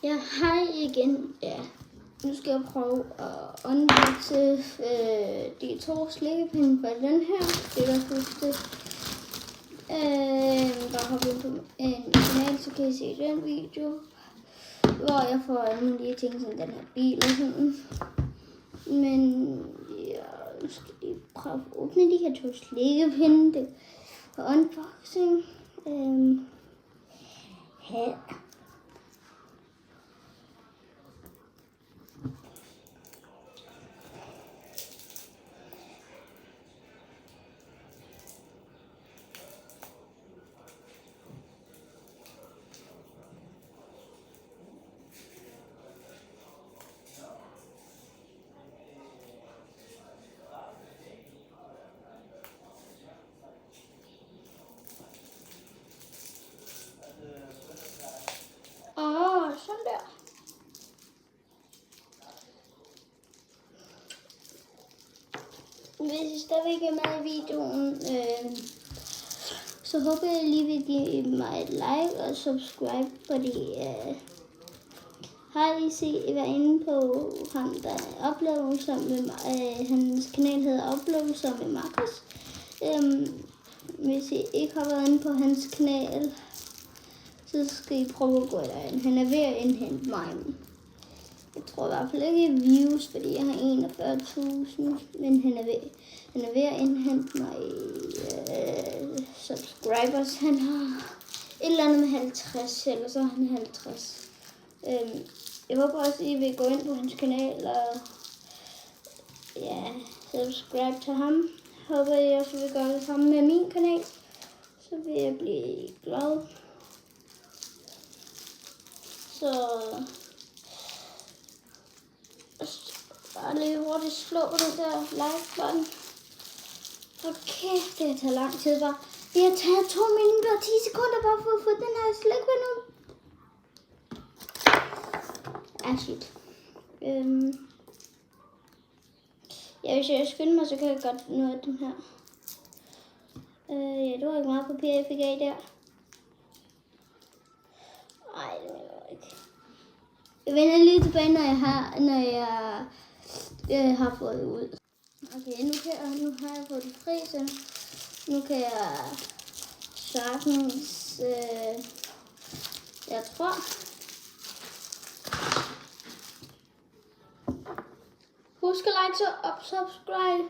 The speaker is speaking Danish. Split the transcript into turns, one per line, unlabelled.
Ja, hej igen. Ja, nu skal jeg prøve at unboxe de 2 slikkepinde fra den her. Det er der første. Der har vi på en kanal, så kan I se den video, hvor jeg får alle mulige ting, som den her bil og sådan. Men ja, nu skal jeg lige prøve at åbne de her 2 slikkepinde. Det er unboxing. Her. Sådan der. Hvis I stadigvæk er med i videoen, så håber jeg lige vil give mig et like og subscribe, fordi har I set, været inde på ham, der uploader sammen med mig. Hans kanal hedder Upload sammen med Markus. Hvis I ikke har været inde på hans kanal, så skal I prøve at gå derind. Han er ved at indhente mig. Jeg tror i hvert fald ikke views, fordi jeg har 41.000, men han er ved at indhente mig subscribers. Han har et eller andet med 50, eller så har han 50. Jeg håber også, I vil gå ind på hans kanal og subscribe til ham. Jeg håber, I også vil gøre det samme med min kanal, så vil jeg blive glad. Så bare lige hurtigt slå på den der like-button. Okay, det har taget lang tid bare. Vi har taget 2 minutter og 10 sekunder bare for at få den her slikpind ud. Shit. Ja, hvis jeg skynder mig, så kan jeg godt nå af den her. Ja, det var ikke meget papir, jeg fik af der. Ej, det mener jeg ikke. Jeg vender lige tilbage, når jeg har fået det ud. Okay, nu har jeg fået det fri, så nu kan jeg sagtens, jeg tror. Husk at like og subscribe.